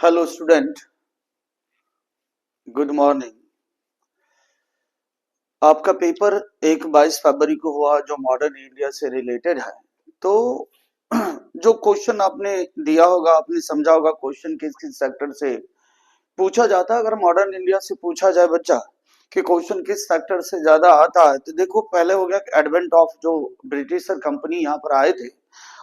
Hello student, good morning. आपका paper 22 फरवरी को हुआ जो मॉडर्न इंडिया से रिलेटेड है। तो जो क्वेश्चन आपने दिया होगा, आपने समझा होगा क्वेश्चन किस किस सेक्टर से पूछा जाता है। अगर मॉडर्न इंडिया से पूछा जाए बच्चा कि क्वेश्चन किस सेक्टर से ज्यादा आता है, तो देखो पहले हो गया एडवेंट ऑफ जो ब्रिटिशर कंपनी यहाँ पर आए थे,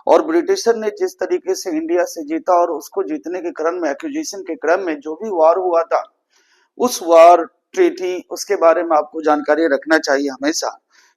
और ब्रिटिशर ने जिस तरीके से इंडिया से जीता और उसको जीतने के क्रम में, एक्विजिशन के क्रम में जो भी वार हुआ था, उस वार, ट्रीटी, उसके बारे में आपको जानकारी रखना चाहिए हमेशा।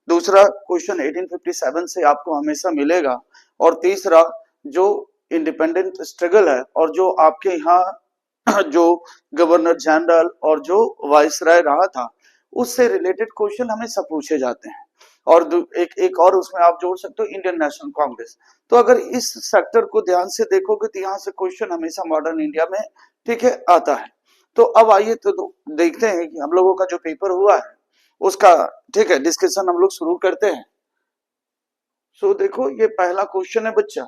दूसरा क्वेश्चन 1857 से आपको हमेशा मिलेगा। और तीसरा जो इंडिपेंडेंट स्ट्रगल है और जो आपके यहाँ जो गवर्नर जनरल और जो वाइसराय रहा था, उससे रिलेटेड क्वेश्चन हमेशा पूछे जाते हैं। और एक और उसमें आप जोड़ सकते हो इंडियन नेशनल कांग्रेस। तो अगर इस सेक्टर को ध्यान से देखोगे तो यहाँ से क्वेश्चन हमेशा मॉडर्न इंडिया में ठीक है आता है। तो अब आइए तो देखते हैं कि हम लोगों का जो पेपर हुआ है उसका ठीक है डिस्कशन हम लोग शुरू करते हैं। सो देखो ये पहला क्वेश्चन है बच्चा।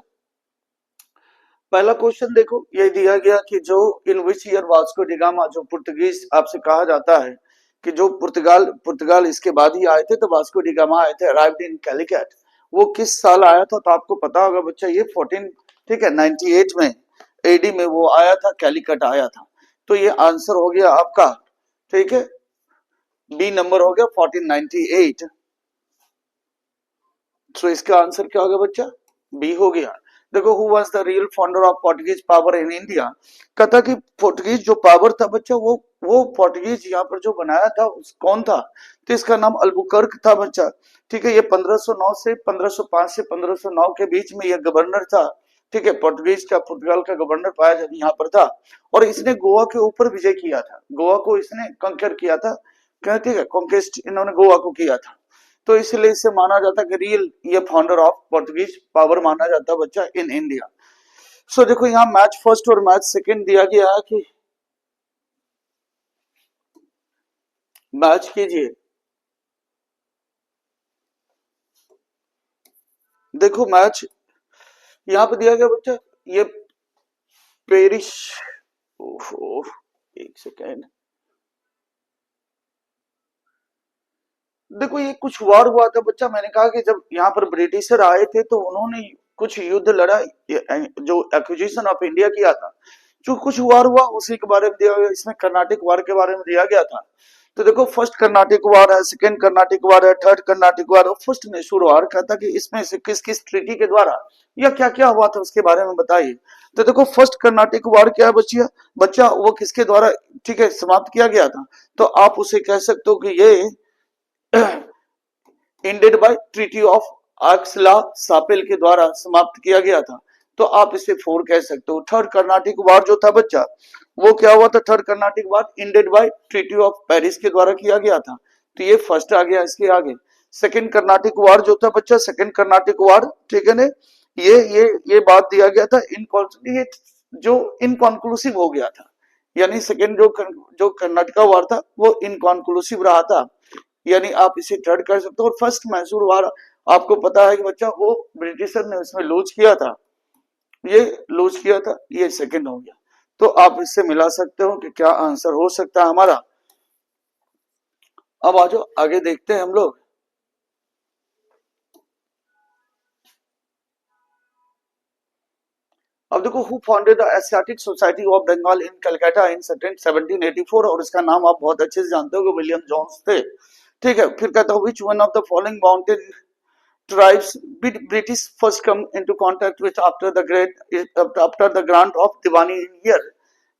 पहला क्वेश्चन देखो, ये दिया गया कि जो in which year Vasco da Gama, जो पुर्तगीज आपसे कहा जाता है कि जो पुर्तगाल पुर्तगाल इसके बाद ही आए थे, तो वास्को डी गामा आए थे, अराइव्ड इन कैलिकट, वो किस साल आया था? तो आपको पता होगा बच्चा, ये 14 ठीक है 98 में एडी में वो आया था, कैलिकट आया था। तो ये आंसर हो गया आपका, ठीक है, बी नंबर हो गया 1498। सो इसका आंसर क्या होगा बच्चा? बी हो गया। देखो, who was the real founder of Portuguese power in India? कहता कि पोर्टुगीज जो पावर था बच्चा, वो पोर्टुगीज यहाँ पर जो बनाया था कौन था? तो इसका नाम अल्बुकर्क था बच्चा। ठीक है, ये 1509 से 1505 से 1509 के बीच में ये गवर्नर था। ठीक है, पोर्टुगीज का, पुर्तगाल का गवर्नर पाया यहाँ पर था। और इसने गोवा के ऊपर विजय किया था, गोवा को इसने कंकर किया था। ठीक है, कॉन्केस्ट इन्होंने गोवा को किया था। तो इसलिए इसे माना जाता है कि रियल ये फाउंडर ऑफ पोर्टुगीज पावर माना जाता है बच्चा इन इंडिया। सो देखो यहाँ मैच फर्स्ट और मैच सेकंड दिया गया है कि मैच कीजिए। देखो मैच यहाँ पे दिया गया बच्चा, ये पेरिस, ओहो, एक सेकेंड। देखो ये कुछ वार हुआ था बच्चा, मैंने कहा कि जब यहाँ पर ब्रिटिशर आए थे तो उन्होंने कुछ युद्ध लड़ा, जो एक्विजिशन ऑफ इंडिया किया था, जो कुछ वार हुआ उसी के बारे में दिया गया। इसमें कर्नाटिक वार के बारे में दिया गया था। तो देखो फर्स्ट कर्नाटिक वार है, सेकंड कर्नाटिक वार है, थर्ड कर्नाटिक वार, और फर्स्ट मैसूर वार कहता कि इसमें से किस किस ट्रीटी के द्वारा या क्या क्या हुआ था उसके बारे में बताइए। तो देखो फर्स्ट कर्नाटिक वार क्या है बच्चिया, बच्चा वो किसके द्वारा ठीक है समाप्त किया गया था? तो आप उसे कह सकते हो कि ये इंडेड बाय ट्रीटी ऑफ आक्सला सापेल के द्वारा समाप्त किया गया था। तो आप इसे फोर कह सकते हो। थर्ड कर्नाटिक वार जो था बच्चा, वो क्या हुआ था? Third Carnatic war ended by treaty of Paris के द्वारा किया गया था। तो ये फर्स्ट आ गया इसके आगे। सेकंड कर्नाटिक वार जो था बच्चा, सेकंड कर्नाटिक वार ठीक है ना, ये बात दिया गया था ये जो इनकॉन्क्लूसिव हो गया था। यानी सेकंड जो कर्नाटका वार था वो इनकॉन्क्लूसिव रहा था, यानी आप इसे थर्ड कर सकते हो। और फर्स्ट मैसूर वार आपको पता है कि बच्चा वो ब्रिटिशर ने उसमें लूज किया था, ये लूज किया था, ये सेकंड हो गया। तो आप इससे मिला सकते हो कि क्या आंसर हो सकता है हमारा। अब आ जाओ आगे देखते हैं हम लोग। अब देखो, who founded the Asiatic Society of Bengal in Calcutta in 1784, और इसका नाम आप बहुत अच्छे से जानते हो कि विलियम जोन्स थे। ठीक है, फिर कहता हूँ विच one of the following mountain tribes did British first come into contact with after the grant of Diwani in year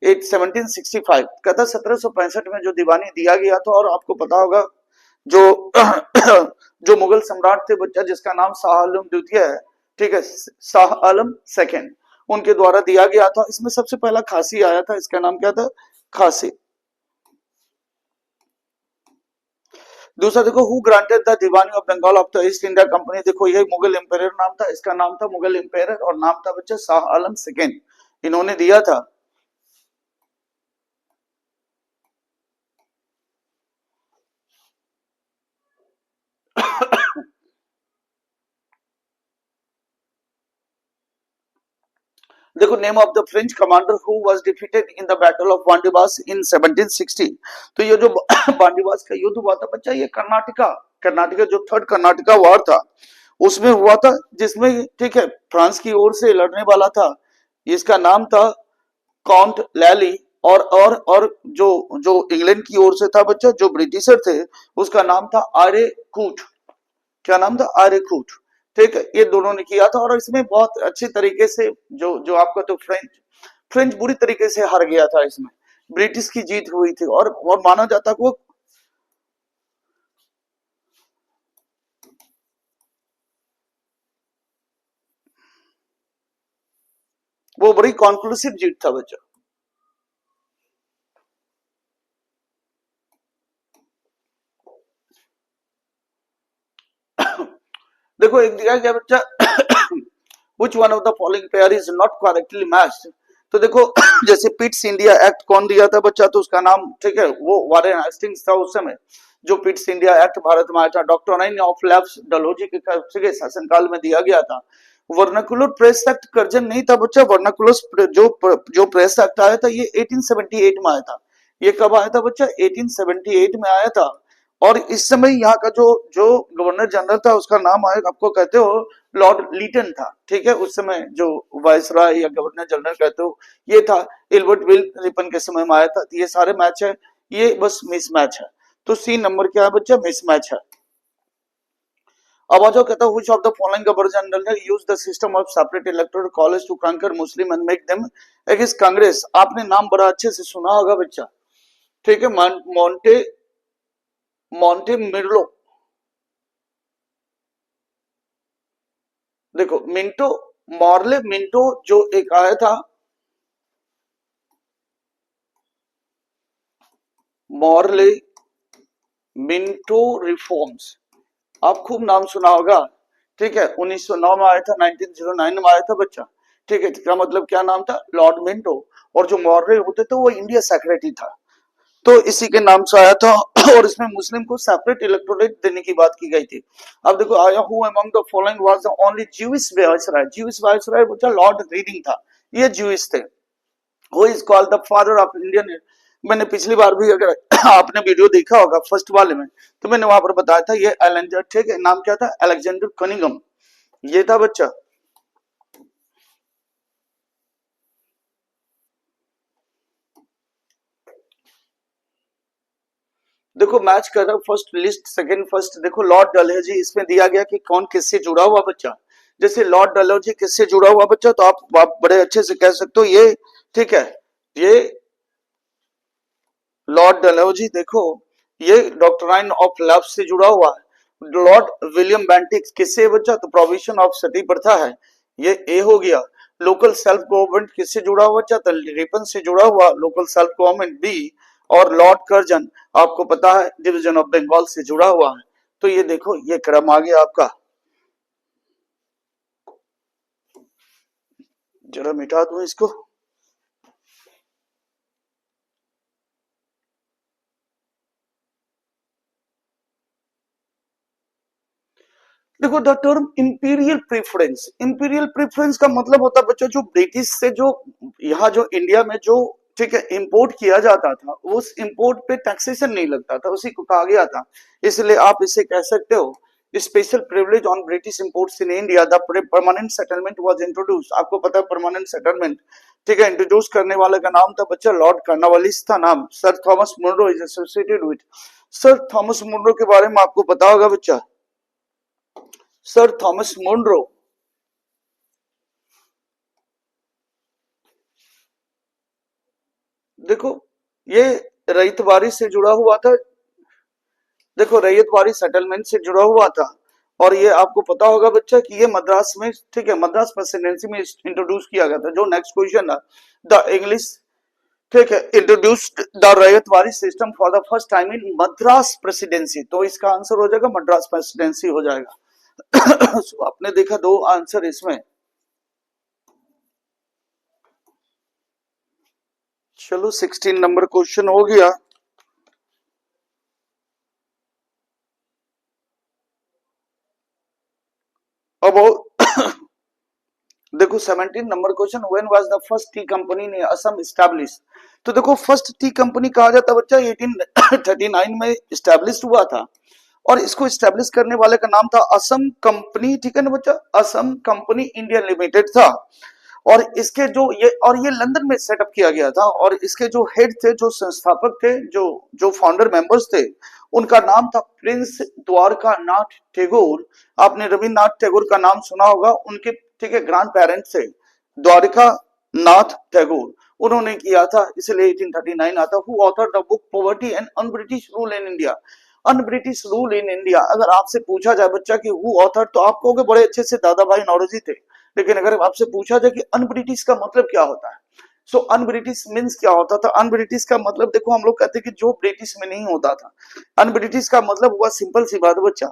1765? कहता 1765 में जो दीवानी दिया गया था। और आपको पता होगा जो जो मुगल सम्राट थे बच्चा, जिसका नाम शाह आलम द्वितीय है, ठीक है, शाह आलम सेकंड, उनके द्वारा दिया गया था। इसमें सबसे पहला खासी आया था, इसका नाम क्या था? खासी। दूसरा देखो, who granted the diwani of Bengal of the East India Company? देखो ये मुगल एम्पायर नाम था, इसका नाम था मुगल एम्पायर, और नाम था बच्चा शाह आलम सेकंड, इन्होंने दिया था। देखो, name of the French commander who was defeated in the battle of Wandiwash in 1760। तो ये जो वांडीबास का युद्ध हुआ था बच्चा, ये कर्नाटका कर्नाटका जो थर्ड कर्नाटका वॉर था उसमें हुआ था, जिसमें ठीक है फ्रांस की ओर से लड़ने वाला था, इसका नाम था काउंट लैली। और जो जो इंग्लैंड की ओर से था बच्चा, जो ब्रिटिशर थे, उसका नाम था आर्य कूट। क्या नाम था? आर्य कूट। ठीक है, ये दोनों ने किया था, और इसमें बहुत अच्छी तरीके से जो आपका तो फ्रेंच फ्रेंच बुरी तरीके से हार गया था इसमें, ब्रिटिश की जीत हुई थी। और माना जाता है वो बड़ी कॉन्क्लूसिव जीत था बच्चा। देखो, एक दिया गया बच्चा which one of the following pair is not correctly matched। तो देखो जैसे पिट्स इंडिया एक्ट कौन दिया था बच्चा, तो उसका नाम ठीक है वो वारेन हेस्टिंग्स था उस समय, जो पिट्स इंडिया एक्ट भारत में आया था, डॉक्ट्राइन ऑफ लैब्स डलहौजी के शासनकाल में दिया गया था। वर्नाकुलर प्रेस एक्ट कर्जन नहीं था बच्चा, वर्नाकुलर जो प्रेस एक्ट आया था ये 1878 में आया था। ये कब आया था बच्चा? 1878 में आया था। और इस समय यहाँ का जो जो गवर्नर जनरल था उसका नाम आया, आपको कहते हो लॉर्ड लीटन था। ठीक है, उस समय जो वायसराय या गवर्नर जनरल कहते हो ये था, एल्बर्ट विल रिपन के समय में आया था। तो ये सारे मैच है, ये बस मिस मैच है। तो सी नंबर क्या है बच्चा? मिस मैच है। अब आ जाओ, कहता है which of the following governor general use the system of separate electoral college to conquer Muslim and make them against Congress। आपने नाम बड़ा अच्छे से सुना होगा बच्चा, ठीक है, मॉन्टे मॉन्टे मिर्लो। देखो मिंटो मॉर्ले मिंटो जो एक आया था, मॉर्ले मिंटो रिफॉर्म्स, आप खूब नाम सुना होगा। ठीक है, 1909 में आया था, 1909 में आया था बच्चा। ठीक है, इसका मतलब क्या नाम था? Lord Minto. और जो मॉर्ले होते थे वो इंडिया सेक्रेटरी था, तो इसी के नाम से आया था। और इसमें मुस्लिम को सेपरेट इलेक्टोरेट देने की बात की गई थी। अब देखो, आया who among the following was the only Jewish viceroy. Jewish viceroy बच्चा लॉर्ड रीडिंग था, ये ज्यूइश थे। Who is called the father of Indian. मैंने पिछली बार भी, अगर आपने वीडियो देखा होगा फर्स्ट वाले में, तो मैंने वहां पर बताया था ये एलेंजर, ठीक है, नाम क्या था? अलेक्जेंडर कनिंगम, ये था बच्चा। देखो मैच कर रहा हूं फर्स्ट लिस्ट सेकंड फर्स्ट। देखो लॉर्ड डलहौजी, इसमें दिया गया कि कौन किससे जुड़ा हुआ बच्चा। जैसे लॉर्ड डलहौजी किससे जुड़ा हुआ बच्चा, तो आप बड़े अच्छे से कह सकते हो ये, ठीक है, ये लॉर्ड डलहौजी देखो, ये डॉक्ट्राइन ऑफ लव से जुड़ा हुआ है। लॉर्ड विलियम बेंटिक किससे बच्चा? तो प्रोविजन ऑफ सती प्रथा है, ये ए हो गया। लोकल सेल्फ गवर्नमेंट किससे जुड़ा हुआ बच्चा? तो रिपन से जुड़ा हुआ लोकल सेल्फ गवर्नमेंट, बी। और लॉर्ड कर्जन आपको पता है डिवीजन ऑफ बंगाल से जुड़ा हुआ है। तो ये देखो ये क्रम आ गया आपका। जरा मिटा दो इसको। देखो the term imperial preference, imperial preference का मतलब होता है बच्चों जो ब्रिटिश से जो यहाँ जो इंडिया में जो ठीक है इंपोर्ट किया जाता था, उस इंपोर्ट पे टैक्सेशन नहीं लगता था, उसी को कहा गया था। इसलिए आप इसे कह सकते हो special privilege on British imports in India. The permanent settlement was introduce. आपको पता है परमानेंट सेटलमेंट, ठीक है, इंट्रोड्यूस करने वाले का नाम था बच्चा लॉर्ड कर्नवालिस था नाम। Sir Thomas Munro is associated with. Sir Thomas Munro के बारे में आपको पता होगा बच्चा, सर थॉमस मुनरो। देखो ये रईतवारी से जुड़ा हुआ था। देखो रैयतवाड़ी सेटलमेंट से जुड़ा हुआ था। और ये आपको पता होगा बच्चा कि ये मद्रास में, ठीक है, मद्रास प्रेसिडेंसी में इंट्रोड्यूस किया गया था। जो नेक्स्ट क्वेश्चन है, द इंग्लिश, ठीक है, introduced the ryotwari system for the first time in Madras presidency. तो इसका आंसर हो जाएगा मद्रास प्रेसिडेंसी हो जाएगा। so, आपने देखा दो आंसर इसमें। चलो 16 नंबर क्वेश्चन हो गया। अब देखो 17 number question, when was the first T company in Assam establish. तो देखो फर्स्ट टी कंपनी कहा जाता है बच्चा 1839 में एस्टैब्लिश हुआ था, और इसको एस्टैब्लिश करने वाले का नाम था असम कंपनी, ठीक है ना बच्चा, असम कंपनी इंडिया लिमिटेड था। और इसके जो ये लंदन में सेटअप किया गया था, और इसके जो हेड थे, जो संस्थापक थे, जो जो फाउंडर मेंबर्स थे, उनका नाम था प्रिंस द्वारका नाथ टैगोर। आपने रविन्द्रनाथ टैगोर का नाम सुना होगा, उनके ठीक है ग्रैंड पेरेंट्स थे द्वारका नाथ टैगोर, उन्होंने किया था, इसलिए 1839 आता। Who author the book poverty and un British rule in India. Un British rule in India, अगर आपसे पूछा जाए बच्चा कि हु ऑथर, तो आप कहोगे बड़े अच्छे से दादा भाई नौरोजी थे, लेकिन अगर आपसे पूछा जाए कि अन ब्रिटिश का मतलब क्या होता है, सो अन ब्रिटिश मीन्स क्या होता था। अन ब्रिटिश का मतलब देखो, हम लोग कहते हैं कि जो ब्रिटिश में नहीं होता था। अन ब्रिटिश का मतलब हुआ, सिंपल सी बात बच्चा,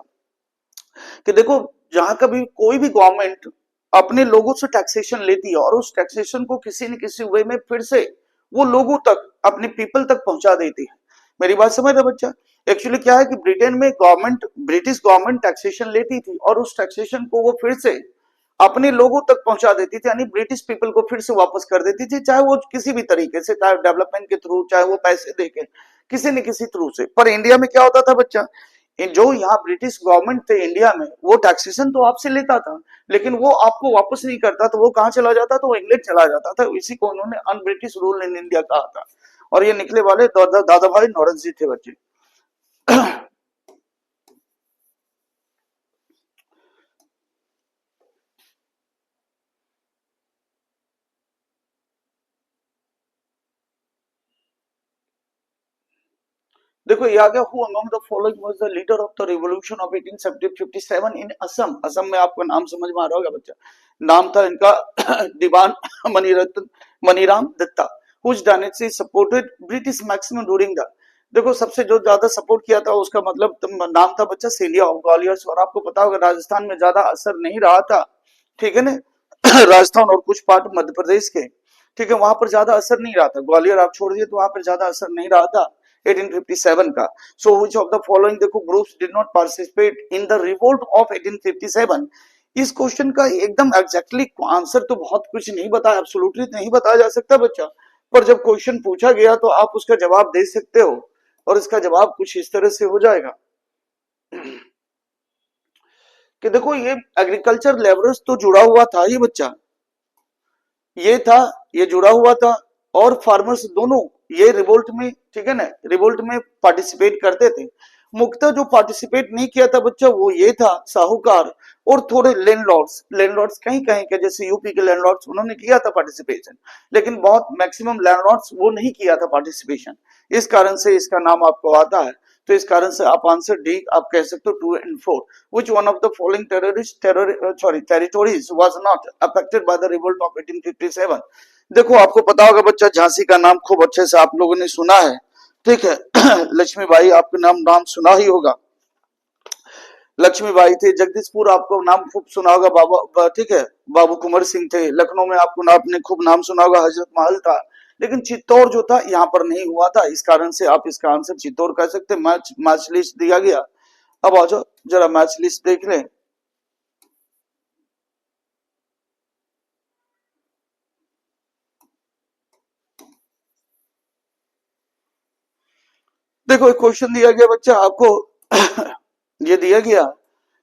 कि देखो जहां कभी कोई भी गवर्नमेंट अपने लोगों से टैक्सेशन लेती है, और उस टैक्सेशन को किसी न किसी वे में फिर से वो लोगों तक, अपने पीपल तक पहुंचा देती है। मेरी बात समझ रहे बच्चा। एक्चुअली क्या है कि ब्रिटेन में गवर्नमेंट, ब्रिटिश गवर्नमेंट टैक्सेशन लेती थी, और उस टैक्सेशन को वो फिर से अपने लोगों तक पहुंचा देती थी, यानी ब्रिटिश पीपल को फिर से वापस कर देती थी, चाहे वो किसी भी तरीके से, चाहे डेवलपमेंट के थ्रू, चाहे वो पैसे देके, किसी न किसी थ्रू से। पर इंडिया में क्या होता था बच्चा, जो यहाँ ब्रिटिश गवर्नमेंट थे इंडिया में, वो टैक्सेशन तो आपसे लेता था, लेकिन वो आपको वापस नहीं करता, तो वो कहाँ चला जाता, तो वो इंग्लैंड चला जाता था। इसी को उन्होंने un British rule in India कहा था, और ये निकले वाले दादा भाई नौरोजी थे बच्चे। देखो ये आ गया, who among the following was the leader of the revolution of 1857 इन असम। असम में आपको नाम समझ में आ रहा होगा बच्चा, नाम था इनका Dewan Maniratna, Maniram Dutta. Whose dynasty supported British maximum during the, देखो सबसे जो ज्यादा सपोर्ट किया था उसका मतलब नाम था बच्चा सेलिया ऑफ ग्वालियर। और आपको पता होगा राजस्थान में ज्यादा असर नहीं रहा था, ठीक है ना। राजस्थान और कुछ पार्ट मध्य प्रदेश के, ठीक है, वहां पर ज्यादा असर नहीं रहा था। ग्वालियर आप छोड़ दिए तो वहां पर ज्यादा असर नहीं रहा था 1857 का। So which of the following, देखो groups did not participate in the revolt of 1857। इस क्वेश्चन का एकदम एग्जैक्टली आंसर तो बहुत कुछ नहीं बताया, एब्सोल्युटली नहीं बताया जा सकता बच्चा, पर जब क्वेश्चन पूछा गया तो आप उसका जवाब दे सकते हो, और इसका जवाब कुछ इस तरह से हो जाएगा कि देखो ये एग्रीकल्चर लेबरर्स तो जुड़ा हुआ था ही बच्चा, ये था, ये जुड़ा हुआ था, और फार्मर्स दोनों ये रिवोल्ट में, ठीक है ना, रिवोल्ट में पार्टिसिपेट करते थे। मुख्यतः जो पार्टिसिपेट नहीं किया था बच्चा वो ये था साहूकार, और थोड़े लैंडलॉर्ड्स, लैंडलॉर्ड्स कहीं कहीं के, जैसे यूपी के लैंडलॉर्ड्स, उन्होंने किया था पार्टिसिपेशन, लेकिन बहुत मैक्सिमम लैंडलॉर्ड्स वो नहीं किया था पार्टिसिपेशन। इस कारण से इसका नाम आपको आता है। तो इस कारण से आप आंसर डी आप कह सकते हो 2 and 4। Which one of the following territories was not affected by the revolt of 1857? देखो आपको पता होगा बच्चा, झांसी का नाम खूब अच्छे से आप लोगों ने सुना है, ठीक है। लक्ष्मीबाई आपका नाम सुना ही होगा, लक्ष्मीबाई थे। जगदीशपुर आपको नाम खूब सुना होगा, बाबा, ठीक है, बाबू कुंवर सिंह थे। लखनऊ में आपको आपने खूब नाम सुना होगा, हजरत महल था। लेकिन चित्तौड़ जो था यहाँ पर नहीं हुआ था, इस कारण से आप इसका आंसर चित्तौड़ कह सकते हैं। मैच लिस्ट दिया गया। अब आ जाओ जरा मैच लिस्ट देख लें। देखो एक क्वेश्चन दिया गया बच्चा आपको ये दिया गया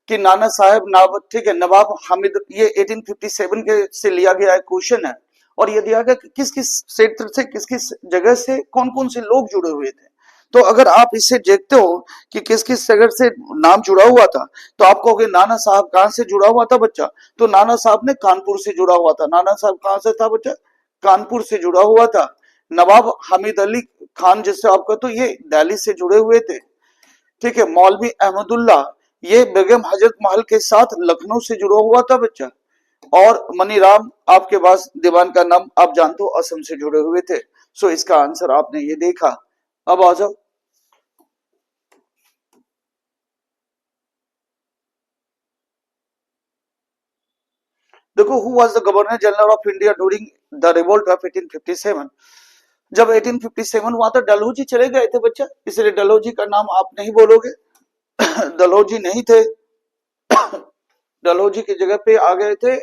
कि नाना साहेब ठीक है, नवाब हामिद, ये 1857 के से लिया गया एक क्वेश्चन है, और ये दिया गया कि किस किस क्षेत्र से, किस किस जगह से कौन कौन से लोग जुड़े हुए थे। तो अगर आप इसे देखते हो कि किस किस जगह से नाम जुड़ा हुआ था, तो आप कहोगे नाना साहब कहां से जुड़ा हुआ था बच्चा, तो नाना साहब ने कानपुर से जुड़ा हुआ था। नाना साहब कहां से था बच्चा, कानपुर से जुड़ा हुआ था। नवाब हामिद अली खान जिससे आपका, तो ये दिल्ली से जुड़े हुए थे, ठीक है। मौलवी अहमदुल्ला, ये बेगम हजरत महल के साथ लखनऊ से जुड़ा हुआ था बच्चा। और मनीराम आपके पास दीवान का नाम आप जानते हो असम से जुड़े हुए थे। सो इसका आंसर आपने ये देखा। अब आ जाओ, देखो who was the governor general of India during the revolt of 1857। जब 1857 हुआ था डलहौजी चले गए थे बच्चा, इसलिए डलहौजी का नाम आप नहीं बोलोगे। डलहौजी नहीं थे, डलहौजी की जगह पे आ गए थे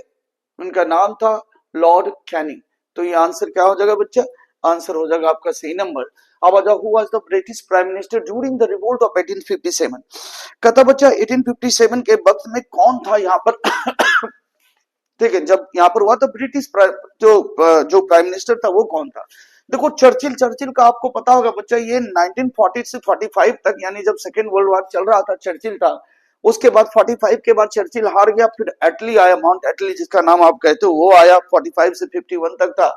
उनका नाम था लॉर्ड कैनिंग। तो ये आंसर क्या हो जाएगा बच्चा, आंसर हो जाएगा आपका सही नंबर। अब आ जाओ, who was the British prime minister during the revolt of 1857। कहता बच्चा 1857 के वक्त में कौन था यहाँ पर ठीक है, जब यहाँ पर हुआ तो ब्रिटिश जो प्राइम मिनिस्टर था वो कौन था। देखो चर्चिल, चर्चिल का आपको पता होगा बच्चा, ये 1940 से 45 तक, यानी जब सेकेंड वर्ल्ड वॉर चल रहा था चर्चिल था। उसके बाद 45 के बाद चर्चिल हार गया, फिर एटली आया, माउंट एटली जिसका नाम आप कहते हो वो आया, 45 से 51 तक था।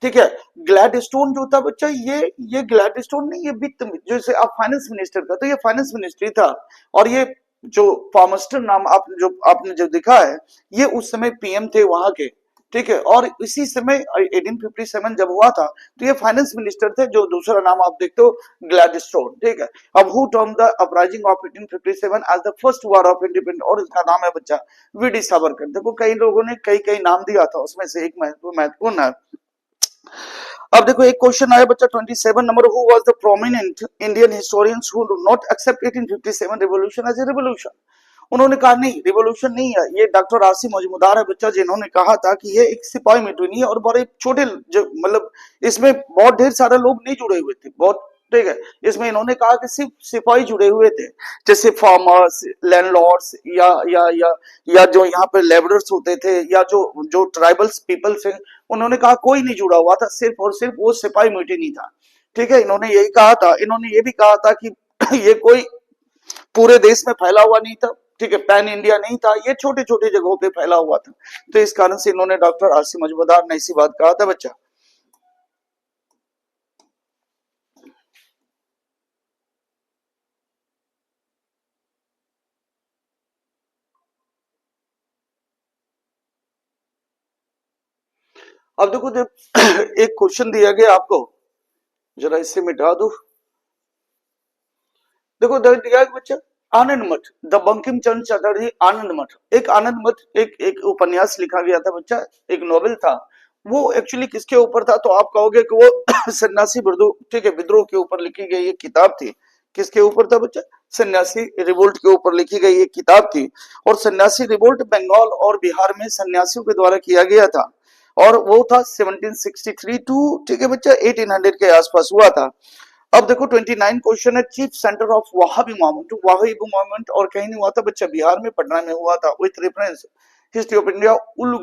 ठीक है, ग्लैडस्टोन जो था बच्चा, ये ग्लैडस्टोन नहीं, ये वित्त, जैसे आप फाइनेंस मिनिस्टर का, तो ये फाइनेंस मिनिस्ट्री था। और ये जो फार्मस्टर नाम आपने जो दिखा है, ये उस समय पीएम थे वहां के। ठीक है, और इसी समय 1857 जब हुआ था तो ये फाइनेंस मिनिस्टर थे, जो दूसरा नाम आप देखते हो ग्लैडस्टोन। ठीक है, अब who term the uprising of 1857 as the first war of independence, और इसका नाम है बच्चा वीडी सावरकर। देखो कई लोगों ने कई कई नाम दिया था, उसमें से एक महत्वपूर्ण है। अब देखो एक क्वेश्चन आया बच्चा 27 number, who was the prominent Indian historians who do not accept 1857 revolution as a revolution. उन्होंने कहा नहीं, रिवॉल्यूशन नहीं है, ये डॉक्टर आसिम मजूमदार है बच्चा, जिन्होंने कहा था कि ये एक सिपाही मिलिट्री है, और बड़े छोटे मतलब इसमें बहुत ढेर सारे लोग नहीं जुड़े हुए थे, बहुत। ठीक है, इसमें इन्होंने कहा कि सिर्फ सिपाही जुड़े हुए थे, जैसे फार्मर्स, लैंडलॉर्ड्स, या जो यहाँ पे लेबरर्स होते थे, या जो जो ट्राइबल्स पीपल्स हैं, उन्होंने कहा कोई नहीं जुड़ा हुआ था, सिर्फ और सिर्फ वो सिपाही मिलिट्री था। ठीक है, इन्होंने यही कहा था। इन्होंने ये भी कहा था कि ये कोई पूरे देश में फैला हुआ नहीं था। ठीक है, पैन इंडिया नहीं था, ये छोटे छोटे जगहों पे फैला हुआ था। तो इस कारण से इन्होंने, डॉक्टर आसिम मजूमदार ने इसी बात कहा था बच्चा। अब देखो जब एक क्वेश्चन दिया गया आपको, जरा इससे मिटा दो। देखो दिया है बच्चा आनंद मठ, द बंकिम चंद्र चटर्जी आनंद मठ। एक आनंद मठ एक उपन्यास लिखा गया था बच्चा, एक नोवेल था। वो एक्चुअली किसके ऊपर था, तो आप कहोगे कि वो सन्यासी विद्रोह, ठीक है, विद्रोह के ऊपर लिखी गई एक किताब थी। किसके ऊपर था बच्चा, सन्यासी रिवोल्ट के ऊपर लिखी गई एक किताब थी। और सन्यासी रिवोल्ट बंगाल और बिहार में सन्यासियों के द्वारा किया गया था, और वो था 1763 टू, ठीक है बच्चा, 1800 के आसपास हुआ था। अब देखो 29 क्वेश्चन है, chief centre of Wahhabi movement, Wahhabi movement और कहीं नहीं हुआ था बच्चा, बिहार में पटना में हुआ था। With reference history of India, उल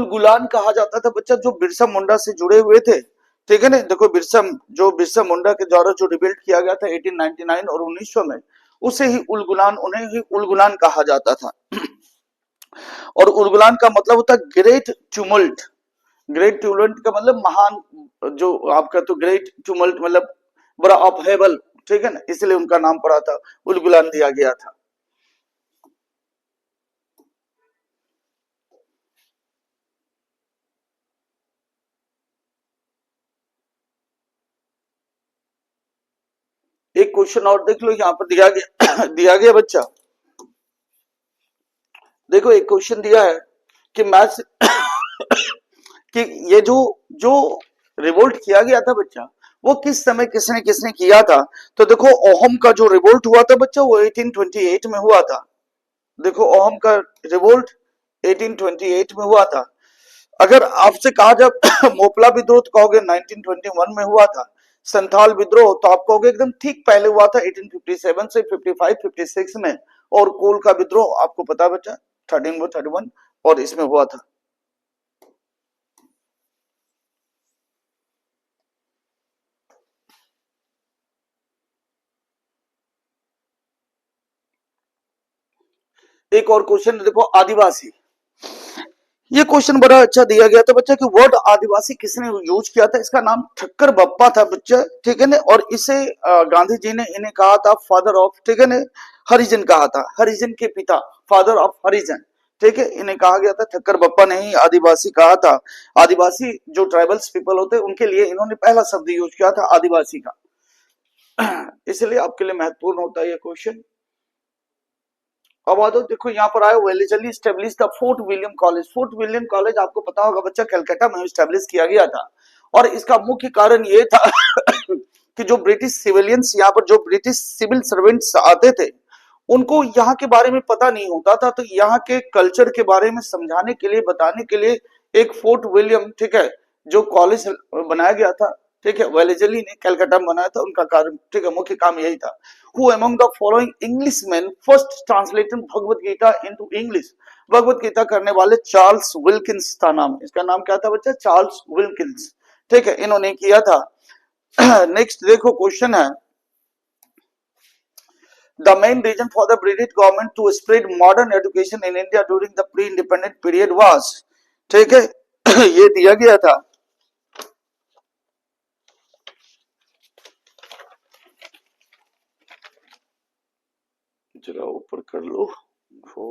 गुलान कहा जाता था बच्चा, जो बिरसा मुंडा से जुड़े हुए थे। ठीक है ना, देखो बिरसा मुंडा के द्वारा जो रिबिल्ड किया गया था 1899 और 1900 में, उसे ही उल गुलान, उन्हें ही उल गुलान कहा जाता था। और उल गुलान का मतलब होता है ग्रेट ट्यूमल्ट। ग्रेट ट्यूमल्ट का मतलब महान, जो आपका तो ग्रेट ट्यूमल्ट मतलब बड़ा अपहेबल। ठीक है ना, इसलिए उनका नाम पड़ा था, उल गुलान दिया गया था। एक क्वेश्चन और देख लो, यहाँ पर दिया गया दिया गया बच्चा, देखो एक क्वेश्चन दिया है कि मैथ्स कि ये जो जो रिवोल्ट किया गया था बच्चा, वो किस समय किसने किसने किया था। तो देखो ओहम का जो रिवोल्ट हुआ था बच्चा, वो 1828 में हुआ था। देखो ओहम का रिवोल्ट 1828 में हुआ था। अगर आपसे कहा जाए मोपला विद्रोह तो कहोगे 1921 में हुआ था। संथाल विद्रोह तो आप कहोगे एकदम ठीक पहले हुआ था 1857 से 55 56 में। और कोल का विद्रोह आपको पता बच्चा 1331 और इसमें हुआ था। एक और क्वेश्चन देखो, आदिवासी। ये क्वेश्चन बड़ा अच्छा दिया गया था बच्चा कि वर्ड आदिवासी किसने यूज किया था। इसका नाम ठक्कर बप्पा था बच्चा। ठीक है ना, और इसे गांधी जी ने इन्हें कहा था फादर ऑफ, ठीक है ना, हरिजन कहा था, हरिजन के पिता, फादर ऑफ हरिजन। ठीक है, इन्हें कहा गया था, ठक्कर बप्पा ने ही आदिवासी कहा था। आदिवासी जो ट्राइबल्स पीपल होते हैं उनके लिए इन्होंने पहला शब्द यूज किया था आदिवासी का। इसलिए आपके लिए महत्वपूर्ण होता है ये क्वेश्चन। अब आ जाओ, देखो यहाँ पर आया, Wellesley establish the Fort William College. Fort William College आपको पता होगा बच्चा, कलकत्ता में स्टेब्लिश किया गया था। और इसका मुख्य कारण ये था कि जो ब्रिटिश सिविलियंस, यहाँ पर जो ब्रिटिश सिविल सर्वेंट्स आते थे, उनको यहाँ के बारे में पता नहीं होता था, तो यहाँ के कल्चर के बारे में समझाने के लिए, बताने के लिए एक फोर्ट विलियम, ठीक है, जो कॉलेज बनाया गया था, ठीक है, वेलेजली ने कलकत्ता में बनाया था, उनका कार्य, ठीक है, मुख्य काम यही था। Who among the following Englishman first translated Bhagavad Gita into English? Bhagavad Gita करने वाले चार्ल्स विल्किंस था नाम, इसका नाम क्या था बच्चा? चार्ल्स विल्किंस, ठीक है, इन्होंने किया था। नेक्स्ट देखो क्वेश्चन है, the main reason for the British government to spread modern education in India during the pre-independent period was, ठीक है, ये दिया गया था। जरा ऊपर कर लो, वो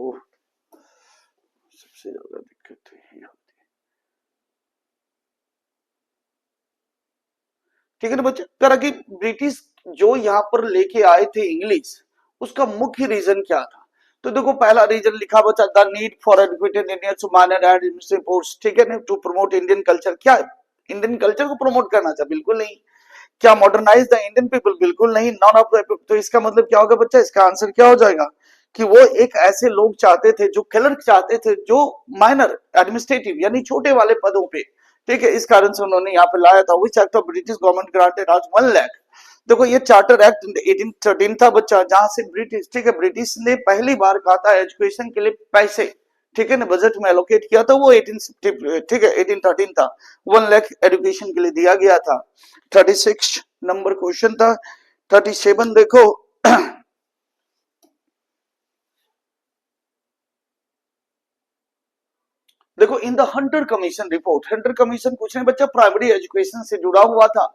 सबसे ज्यादा दिक्कत यही होती है, ठीक है ना बच्चे। करा कि ब्रिटिश जो यहाँ पर लेके आए थे इंग्लिश, उसका मुख्य रीजन क्या था? तो देखो पहला रीजन लिखा बच्चा, the need for educated Indians to manage administrative post, ठीक है ना, टू प्रमोट इंडियन कल्चर। क्या इंडियन कल्चर को प्रमोट करना था? बिल्कुल नहीं। क्या मॉडर्नाइज द इंडियन पीपल? बिल्कुल नहीं। नॉन ऑफ द, तो इसका मतलब क्या होगा बच्चा? इसका आंसर क्या हो जाएगा कि वो एक ऐसे लोग चाहते थे, जो क्लर्क चाहते थे, जो माइनर एडमिनिस्ट्रेटिव यानी छोटे वाले पदों पे, ठीक है, इस कारण से उन्होंने यहाँ पे लाया था। Which act of British government granted आज 1 लाख? देखो ये चार्टर एक्ट 1813 था बच्चा, जहां से ब्रिटिश, ठीक है, ब्रिटिश ने पहली बार कहा था एजुकेशन के लिए पैसे, ठीक है ना, बजट में एलोकेट किया था, वो 18, ठीक है, 1813 था। 1 लाख एजुकेशन के लिए दिया गया था। 36 नंबर क्वेश्चन था। 37 देखो, देखो in the Hunter commission report, Hunter commission कुछ नहीं बच्चा, प्राइमरी एजुकेशन से जुड़ा हुआ था,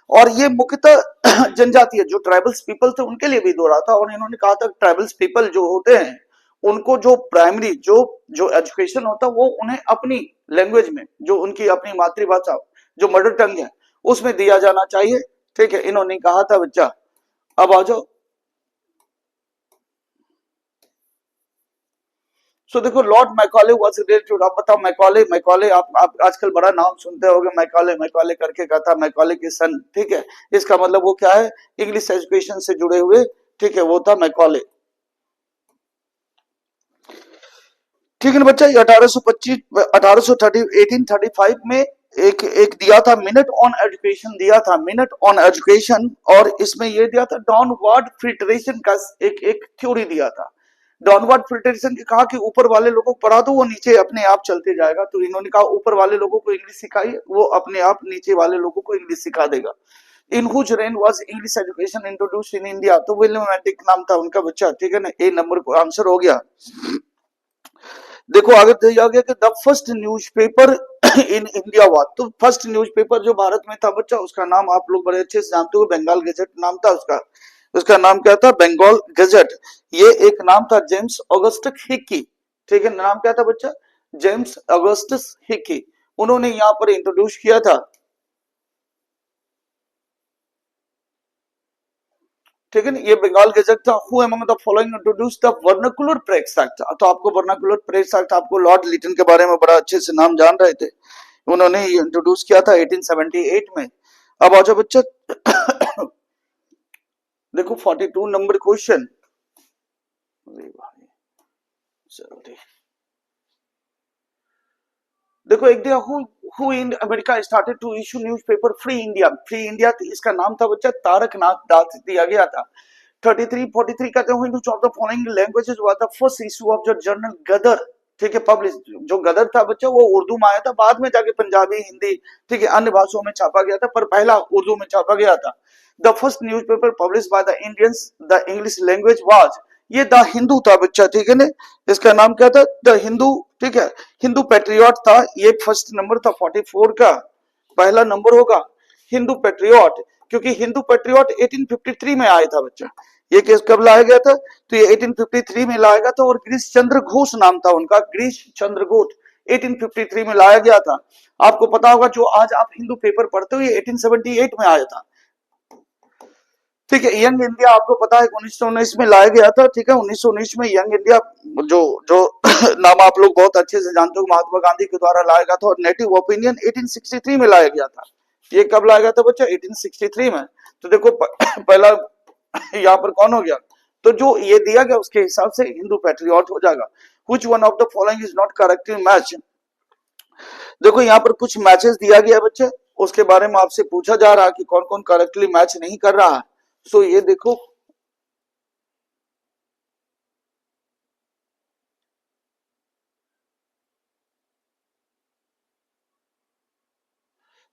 और ये मुख्यतः जनजातीय जो ट्राइबल्स पीपल थे उनके लिए भी दो रहा था। और इन्होंने कहा था ट्राइबल्स पीपल जो होते हैं, उनको जो प्राइमरी जो जो एजुकेशन होता है, वो उन्हें अपनी लैंग्वेज में, जो उनकी अपनी मातृभाषा, जो मदर टंग है, उसमें दिया जाना चाहिए, ठीक है, इन्होंने कहा था बच्चा। अब आ जाओ, सो देखो लॉर्ड मैकॉले वाज रिलेटेड, आप बताओ मैकॉले, मैकॉले आप आजकल बड़ा नाम सुनते होगे, मैकॉले, मैकॉले करके कहा था, मैकॉले के सन, ठीक है, इसका मतलब वो क्या है? इंग्लिश एजुकेशन से जुड़े हुए, ठीक है, वो था मैकॉले, ठीक है ना बच्चा। 1825 1835 में एक दिया था मिनट ऑन एजुकेशन, दिया था मिनट ऑन एजुकेशन, और इसमें ये दिया था डाउनवर्ड फिल्ट्रेशन का एक थ्योरी दिया था। डाउनवर्ड फिल्ट्रेशन के कहा कि ऊपर वाले लोगों को पढ़ा दो, वो नीचे अपने आप चलते जाएगा। तो इन्होंने कहा ऊपर वाले लोगों को इंग्लिश सिखाइए, वो अपने आप नीचे वाले लोगों को इंग्लिश सिखा देगा। In whose reign was English education introduced in India? तो विलियम एंटिक नाम था उनका बच्चा, ठीक है ना, ए नंबर को आंसर हो गया। देखो आगे दिया गया कि the first newspaper in India हुआ, तो फर्स्ट न्यूज़पेपर जो भारत में था बच्चा, उसका नाम आप लोग बड़े अच्छे से जानते हो, बंगाल गैजेट नाम था उसका। उसका नाम क्या था? बंगाल गैजेट। ये एक नाम था जेम्स ऑगस्टस हिक्की, ठीक है, नाम क्या था बच्चा? जेम्स ऑगस्टस हिक्की, उन्होंने यहाँ पर इंट्रोड्यूस किया था, ठीक है ना, ये बंगाल गजट था। Who among the following introduce the vernacular press act? तो आपको वर्नाकुलर प्रेस एक्ट, आपको लॉर्ड लिटन के बारे में बड़ा अच्छे से नाम जान रहे थे, उन्होंने इंट्रोड्यूस किया था 1878 में। अब आ जाओ बच्चा, देखो 42 नंबर क्वेश्चन, देखो एक दिया, who in America started to issue newspaper free India? Free India, इसका नाम था बच्चा तारकनाथ दास, दिया गया था। 33 43 कहते हैं which of the following languages was the first issue of the journal Ghadar? ठीक है, पब्लिश, जो गदर था बच्चा वो उर्दू में आया था, बाद में जाके पंजाबी, हिंदी, ठीक है, अन्य भाषाओं में छापा गया था, पर पहला उर्दू में छापा गया था। The first newspaper publish by the Indians the English language was, ये द हिंदू था बच्चा, ठीक है ना, इसका नाम क्या था? द हिंदू, ठीक है, हिंदू पैट्रियट था, ये फर्स्ट नंबर था 44 का, पहला नंबर होगा हिंदू पैट्रियट, क्योंकि हिंदू पैट्रियट 1853 में आया था बच्चा। ये केस कब लाया गया था? तो ये 1853 में लाया गया था, और गिरीश चंद्र घोष नाम था उनका, गिरीश चंद्र घोष, 1853 में लाया गया था। आपको पता होगा जो आज आप हिंदू पेपर पढ़ते हो, ये 1878 में आया था, ठीक है। यंग इंडिया आपको पता है 1919 में लाया गया था, ठीक है, 1919 में यंग इंडिया, जो जो नाम आप लोग बहुत अच्छे से जानते हो, महात्मा गांधी के द्वारा लाया गया था। और नेटिव ओपिनियन 1863 में लाया गया था। ये कब लाया गया था बच्चा? 1863 में। तो देखो पहला यहाँ पर कौन हो गया? तो जो ये दिया गया उसके हिसाब से हिंदू पैट्रियट हो जाएगा। Which one of the following is not correctly match. देखो यहाँ पर कुछ मैचेस दिया गया है बच्चे, उसके बारे में आपसे पूछा जा रहा है कि कौन कौन करेक्टली मैच नहीं कर रहा है। सो ये देखो,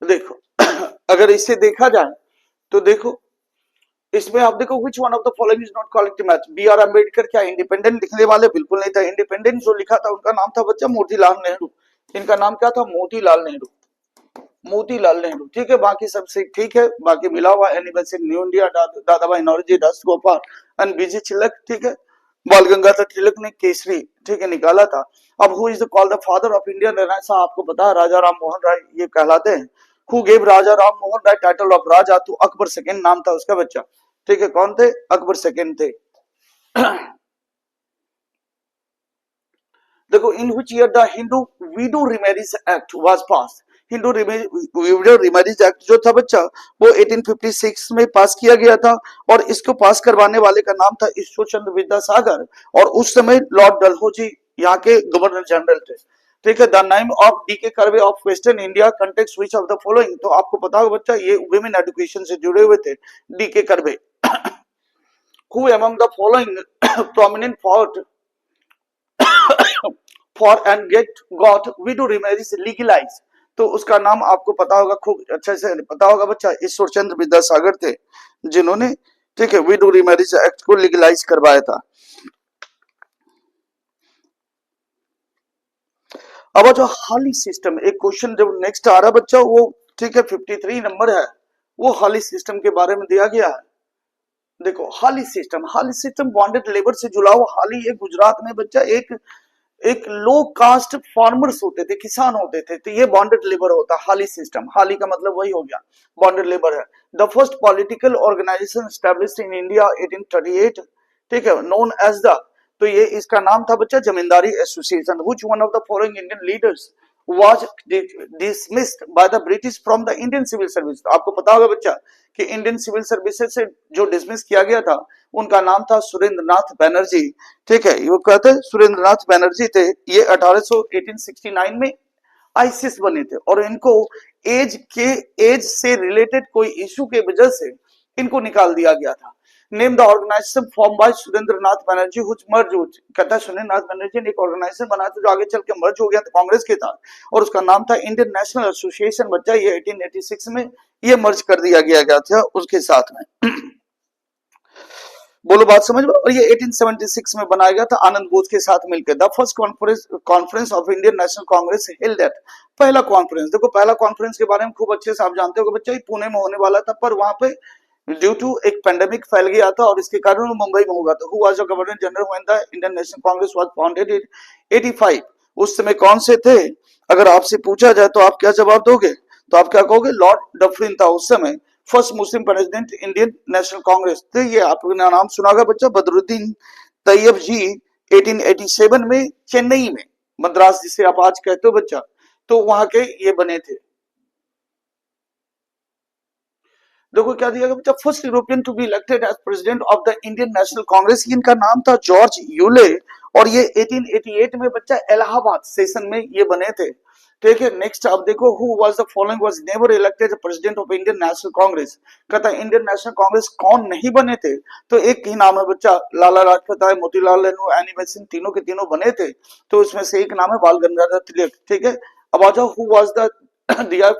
देखो अगर इसे देखा जाए तो देखो इसमें आप देखो which one of the following is not correct match. B R Ambedkar क्या इंडिपेंडेंट लिखने वाले? बिल्कुल नहीं था। इंडिपेंडेंट जो लिखा था उनका नाम था बच्चा मोतीलाल नेहरू। इनका नाम क्या था? मोतीलाल नेहरू। मोतीलाल नेहरू, ठीक है। बाकी सबसे ठीक है, बाकी मिला हुआ एनिवर्सरी न्यू इंडिया, दादा भाई नौरोजी दास गोपाल एंड बीजी चिल्लक, ठीक है। बाल गंगाधर तिलक ने केसरी, ठीक है, निकाला था। अब who is called the father of Indian renaissance? आपको पता है राजा राम मोहन राय ये कहलाते हैं। Who gave Raja Ram Mohan Roy title of Raja? तो अकबर सेकंड नाम था उसका बच्चा, ठीक है। कौन थे? अकबर सेकंड थे। देखो in which year the Hindu widow remarriage Act was pass. Hindu widow remarriage Act जो था बच्चा वो 1856 में पास किया गया था, और इसको पास करवाने वाले का नाम था ईश्वर चंद्र विद्यासागर, और उस समय लॉर्ड डलहौजी यहाँ के गवर्नर जनरल थे, ठीक है। The name of D K curve of western India context which of the following? तो आपको पता होगा बच्चा ये वुमेन एजुकेशन से जुड़े हुए थे, D K Karve. Who among the following prominent for and get got widow remarriage legalise? तो उसका नाम आपको पता होगा, खूब अच्छे से पता होगा बच्चा, ईश्वर चंद्र विद्यासागर थे जिन्होंने, ठीक है, विडो रिमेरीज एक्ट को लीगलाइज करवाया था। अब जो हाली सिस्टम, एक क्वेश्चन जब नेक्स्ट आ रहा बच्चा वो, ठीक है, 53 नंबर है, वो हाली सिस्टम के बारे में दिया गया है। देखो हाली सिस्टम बॉन्डेड लेबर से जुड़ा हुआ। हाली एक गुजरात में बच्चा एक लो कास्ट फार्मर्स होते थे, किसान होते थे, तो ये बॉन्डेड लेबर होता है हाली सिस्टम। हाली का मतलब वही हो गया, बॉन्डेड लेबर है। The first political organization established in India 1838, ठीक है, नोन एज द, तो ये इसका नाम था बच्चा Zamindari Association. Which one of the following Indian leaders was dismissed by the British from the Indian civil service? तो आपको पता होगा बच्चा कि इंडियन सिविल सर्विसेज से जो डिसमिस किया गया था उनका नाम था सुरेंद्र नाथ बैनर्जी, ठीक है। वो कहते सुरेंद्र नाथ बैनर्जी थे। ये 1869 में आईसीएस बने थे, और इनको एज से रिलेटेड कोई इशू के वजह से इनको निकाल दिया गया था। Name the organisation form by Surendra Nath Banerjee which merge, कहता है सुरेंद्र नाथ बैनर्जी ने एक ऑर्गेनाइजेशन बनाया था जो आगे चल के मर्ज हो गया था कांग्रेस के साथ, और उसका नाम था इंडियन नेशनल एसोसिएशन बच्चा। ये 1886 में ये मर्ज कर दिया गया था उसके साथ में। बोलो बात समझ में। और ये 1876 में बनाया गया था आनंद बोस के साथ मिलकर। The first conference of Indian National Congress held at, पहला कॉन्फ्रेंस, देखो पहला कॉन्फ्रेंस के बारे में खूब अच्छे से आप जानते हो बच्चा, पुणे में होने वाला था, पर वहां पे ड्यू टू एक पेंडेमिक फैल गया था और इसके कारण वो मुंबई में होगा। तो who was the governor general when the Indian National Congress was founded in 85? उस समय कौन से थे? अगर आपसे पूछा जाए तो आप क्या जवाब दोगे? तो आप क्या कहोगे? लॉर्ड डफरिन था उस समय first Muslim president Indian National Congress. तो ये आपने नाम सुना होगा बच्चा, बदरुद्दीन तैयब जी 1887 में चेन्नई में, मद्रास जिसे आप आज कहते हो बच्चा, तो वहां के ये बने थे। देखो क्या दिया गया बच्चा, first European to be elected as president of the Indian National Congress, इनका नाम था जॉर्ज यूले, और ये 1888 में बच्चा इलाहाबाद सेशन में ये बने थे, ठीक है। नेक्स्ट आप देखो, who was the following was never elected president of Indian National Congress? कहता है इंडियन नेशनल कांग्रेस कौन नहीं बने थे? तो एक ही नाम है बच्चा, लाला लाजपत राय, मोतीलाल नेहरू, एनी बेसेंट, तीनों के तीनों बने थे, तो उसमें से एक नाम है बाल गंगाधर तिलक, ठीक है। अब आ जाओ, who was the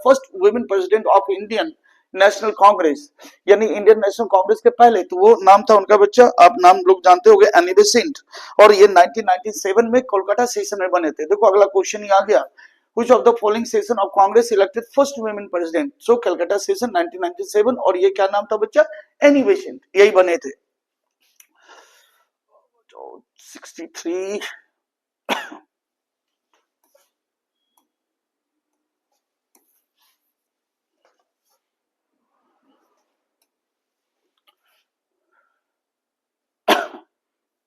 first women president of Indian National Congress, यानी इंडियन नेशनल कांग्रेस के पहले, तो वो नाम था उनका बच्चा, आप नाम लोग जानते होंगे, एनी बेसेंट, और ये 1997 में कोलकाता सेशन में बने थे। देखो अगला क्वेश्चन ही आ गया, which of the following session of Congress elected first women president? So Calcutta session 1997, और ये क्या नाम था बच्चा? एनी बेसेंट, यही बने थे। 63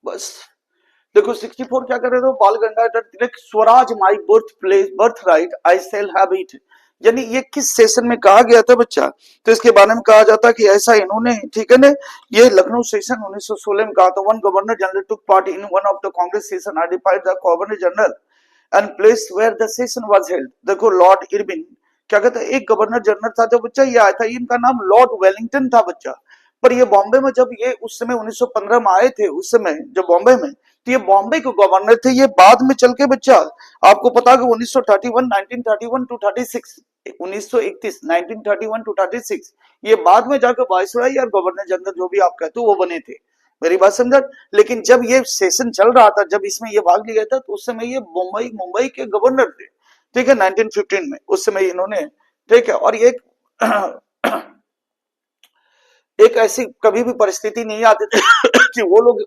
बस। देखो 64 क्या कर रहे थे, Bal Gangadhar Tilak, swaraj my birth place, birth right, I shall have it, यानी ये किस सेशन में कहा गया था बच्चा, तो इसके बारे में कहा जाता है कि ऐसा इन्होंने, ठीक है ना, ये लखनऊ सेशन 1916 में कहा था। One governor general took part in one of the Congress session identified the governor general and place where the session was held. देखो लॉर्ड इरविन, क्या कहता है, एक गवर्नर जनरल था जब बच्चा ये आया था, इनका नाम लॉर्ड वेलिंगटन था बच्चा। पर ये बॉम्बे में जब ये उस समय 1915 में आए थे, उस समय जब बॉम्बे में, तो ये बॉम्बे के गवर्नर थे। ये बाद में चल के बच्चा, आपको पता है कि 1931 टू 36, 1931 1931 टू 36, ये बाद में जाकर वायसराय या गवर्नर जनरल जो भी आप कहते हो वो बने थे। मेरी बात समझा। लेकिन जब ये सेशन चल रहा था, जब इसमें ये भाग लिया था, तो उस समय ये मुंबई मुंबई के गवर्नर थे, ठीक है, 1915 में उस समय इन्होंने, ठीक है। और ये एक ऐसी कभी भी परिस्थिति नहीं आती थी कि वो लोग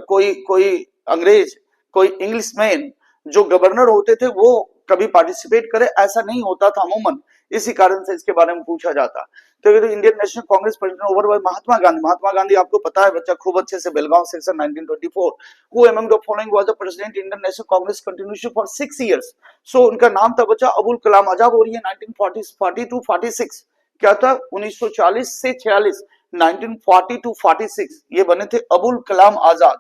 कोई कोई अंग्रेज, कोई इंग्लिशमैन जो गवर्नर होते थे वो कभी पार्टिसिपेट करे, ऐसा नहीं होता था अमूमन। इसी कारण से इसके बारे में पूछा जाता। तो Indian National Congress president over by Mahatma Gandhi. Mahatma Gandhi आपको पता है बच्चा खूब अच्छे से, Belgaum session 1924। Who among the following was the president Indian National Congress continuation for 6 years. So उनका नाम था बच्चा अबुल कलाम आजाद। और ये 1940 टू 46 क्या था, 1940 से 46, 1940 टू 46 ये बने थे अबुल कलाम आजाद।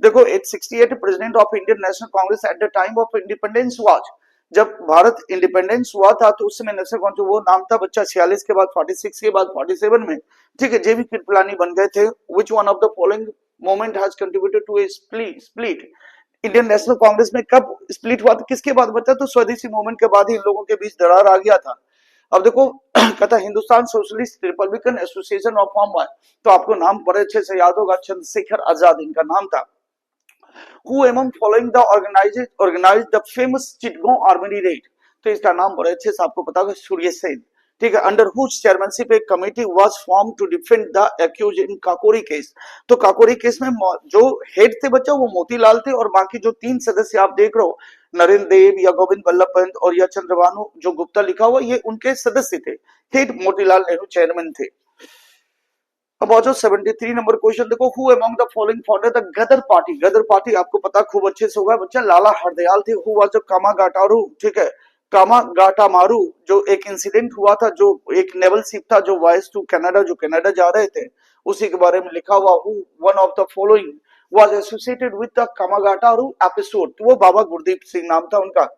देखो 868 president of Indian National Congress at the time of independence was. जब भारत इंडिपेंडेंस हुआ था तो उस समय नेशनल कांग्रेस वो नाम था बच्चा 46 के बाद 46 के बाद 47 में, ठीक है, जेबी कृपलानी बन गए थे। Which one of the following moment has contributed to a split. Indian National Congress में कब स्प्लिट हुआ था, किसके बाद बचा, तो स्वदेशी मूवमेंट के बाद ही इन लोगों के बीच दरार आ गया था। अब देखो कहता Hindustan socialist Republican association of form हुआ, तो आपको नाम बड़े अच्छे से याद होगा, चंद्रशेखर आजाद इनका नाम था। Who among following the organized the famous Chittagong army red, तो इसका नाम बड़े अच्छे से आपको पता होगा, सूर्य सेन, ठीक है। Under whose chairmanship a committee was form to defend the accuse in Kakori case. तो काकोरी केस में जो हेड थे बच्चा वो मोतीलाल थे, और बाकी जो 3 सदस्य आप देख रहे हो, नरेंद्र देव या गोविंद बल्लभ पंत और या चंद्रभानु जो गुप्ता लिखा हुआ, ये उनके सदस्य थे। हेड मोतीलाल नेहरू चेयरमैन थे। अब आ जाओ 73 नंबर क्वेश्चन देखो। Who among the following founder the Ghadar party. Ghadar party आपको पता खूब अच्छे से होगा बच्चा, लाला हरदयाल थे। हु वाज द कामागाटारू, ठीक है, कामागाटामारू जो एक इंसिडेंट हुआ था, जो एक नेवल शिप था जो वाइस टू कनाडा, जो कनाडा जा रहे थे, उसी के बारे में लिखा हुआ। Who one of the following was associated with the Komagata Maru episode, तो वो बाबा गुरदीप सिंह नाम था उनका।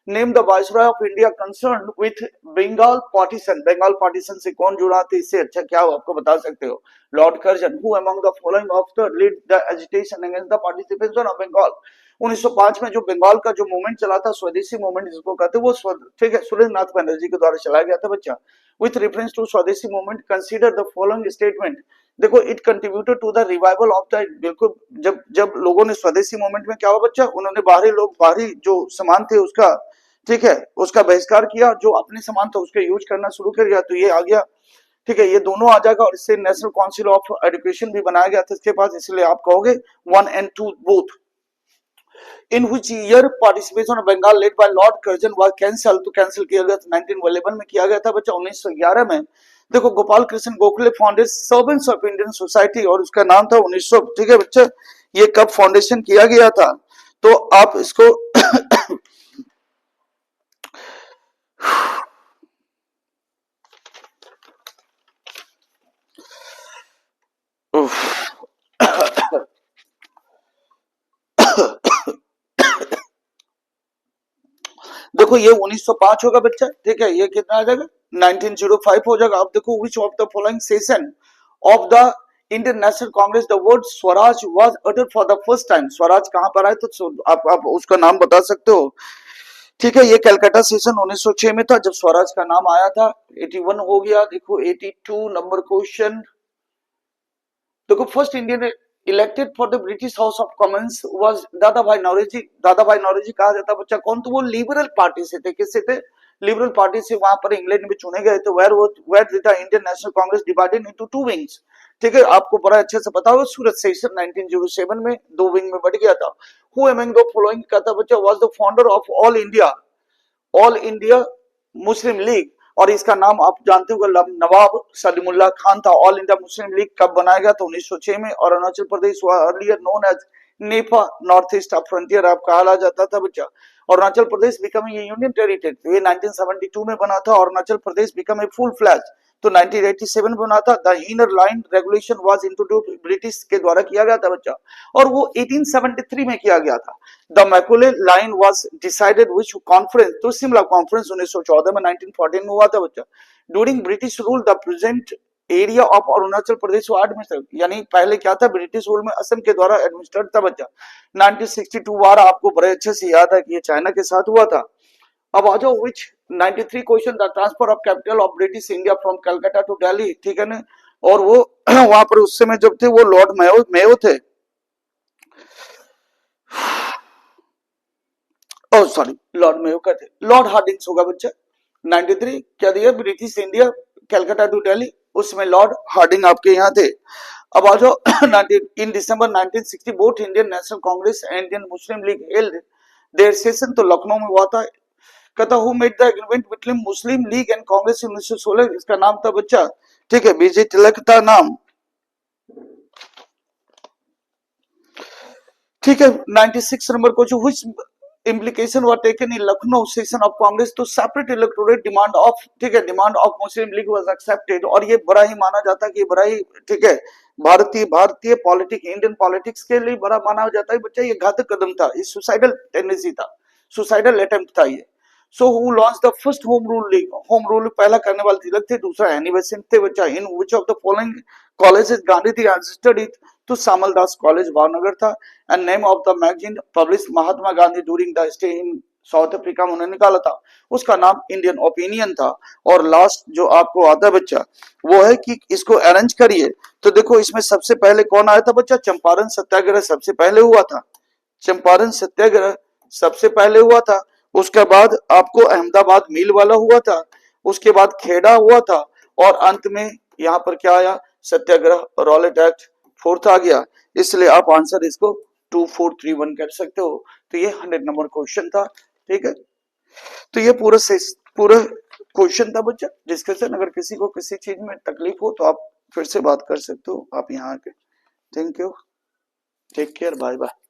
Name the viceroy of India concern with Bengal partition. Bengal partition से कौन जुड़ा था, इससे अच्छा क्या हो आपको बता सकते हो, Lord Curzon. Who among the following of the lead the agitation against the participation of Bengal. 1905 में जो बंगाल का जो मूवमेंट चला था, स्वदेशी मूवमेंट जिसको कहते हैं, वो ठीक है सुरेंद्र नाथ बनर्जी के द्वारा चलाया गया था बच्चा। With reference to swadeshi movement consider the following statement. देखो it contributed to the revival of the, बिल्कुल जब जब लोगों ने स्वदेशी मूवमेंट में क्या हुआ बच्चा, उन्होंने बाहरी जो सामान थे उसका, ठीक है, उसका बहिष्कार किया, जो अपने सामान था उसके यूज करना शुरू कर दिया, तो ये आ गया, ठीक है, ये दोनों आ जाएगा। और इससे नेशनल काउंसिल ऑफ एजुकेशन भी बनाया गया था इसके पास, इसलिए आप कहोगे 1 and 2 both. In which year participation of Bengal led by Lord Curzon was cancel, तो कैंसिल किया गया था 1911 में किया गया था बच्चा। 1911 में देखो Gopal Krishna Gokhale founded servants of Indian society, और उसका नाम था 1900, ठीक है बच्चा। ये कब फाउंडेशन किया गया था, तो आप इसको देखो ये 1905 होगा बच्चा, ठीक है, ये कितना आ जाएगा 1905 हो जाएगा। अब देखो विच of the following session of the Indian National Congress the word Swaraj was uttered for the first time. Swaraj कहां पर आया, तो आप उसका नाम बता सकते हो, ठीक है। ये कलकत्ता सेशन 1906 में था जब स्वराज का नाम आया था। 81 हो गया। देखो 82 नंबर क्वेश्चन देखो। First Indian elected for the British house of Commons was दादा भाई नौरोजी। दादा भाई नौरोजी कहा जाता बच्चा कौन, तो वो लिबरल पार्टी से थे। किससे थे, लिबरल पार्टी से। वहां पर इंग्लैंड में चुने गए थे। Were the Indian National Congress divided into 2 wings, ठीक है, आपको बड़ा अच्छे से पता होगा। सूरत सेशन 1907 में 2 विंग में बढ़ गया था। हु अमंग द फॉलोइंग कहता बच्चा was the founder of all India Muslim league, और इसका नाम आप जानते हो नवाब सलीमुल्लाह खान था। ऑल इंडिया मुस्लिम लीग कब बनाया गया था, 1906 में। और Arunachal Pradesh earlier known as NEFA, north east frontier आप कहा जाता था बच्चा। Arunachal Pradesh become a union territory, तो ये 1972 में बना था, Arunachal Pradesh become a full fledged तो 1987 में बना था। The inner line regulation was introduced British के द्वारा किया गया था बच्चा, और वो 1873 में किया गया था। The Macaulay line was decided which conference, तो शिमला कॉन्फ्रेंस 1914 में 1914 में हुआ था बच्चा। During British rule the present area of Arunachal Pradesh administrate, यानी पहले क्या था, ब्रिटिश रूल में असम के द्वारा एडमिनिस्ट्रेट था बच्चा। 1962 वार आपको बड़े अच्छे से याद है कि ये चाइना के साथ हुआ था। अब आ जाओ which 93 question, the transfer of capital of British India from Calcutta to Delhi, ठीक है ना। और वो वहां पर उस समय जब थे वो लॉर्ड मेयो थे, ओ सॉरी लॉर्ड मेयो का थे, लॉर्ड हार्डिंग्स होगा बच्चा। 93 क्या दिया, British India Calcutta to Delhi, उसमें लॉर्ड हार्डिंग आपके यहाँ थे। अब आ जाओ in December 1960 both Indian National Congress and Indian Muslim League held their session, तो लखनऊ में हुआ था। कहता who made the agreement between Muslim League and Congress 1916, इसका नाम था बच्चा, ठीक है, बीजे तिलक था नाम, ठीक है। 96 number question, which implication were taken in Lucknow session of Congress to separate electorate demand of, ठीक है, demand of Muslim League was accepted, और ये बड़ा ही माना जाता है कि बड़ा ही, ठीक है, भारतीय पॉलिटिक्स, इंडियन पॉलिटिक्स के लिए बड़ा माना जाता है बच्चा, ये घातक कदम था, ये सुसाइडल टेंडेंसी था, सुसाइडल अटेम्प्ट था ये। So who launch the first home rule league, home rule पहला करने वाले तिलक थे, दूसरा एनी बेसेंट थे बच्चा। In which of the following colleges Gandhi थी रजिस्टर्ड इट, तो सामलदास कॉलेज भावनगर था। And name of the magazine publish Mahatma Gandhi during the stay in South Africa में उन्होंने निकाला था, उसका नाम इंडियन ओपिनियन था। और लास्ट जो आपको आता है बच्चा वो है कि इसको अरेंज करिए, तो देखो इसमें सबसे पहले कौन आया था बच्चा, चंपारण सत्याग्रह सबसे पहले हुआ था, चंपारण सत्याग्रह सबसे पहले हुआ था। उसके बाद आपको अहमदाबाद मिल वाला हुआ था, उसके बाद खेड़ा हुआ था, और अंत में यहाँ पर क्या आया, सत्याग्रह रॉलेट एक्ट फोर्थ आ गया। इसलिए आप आंसर इसको 2431 कर सकते हो। तो ये 100 नंबर क्वेश्चन था, ठीक है। तो ये पूरा क्वेश्चन था बच्चा डिस्कशन। अगर किसी को किसी चीज में तकलीफ हो तो आप फिर से बात कर सकते हो, आप यहाँ आके। Thank you, take care, bye bye.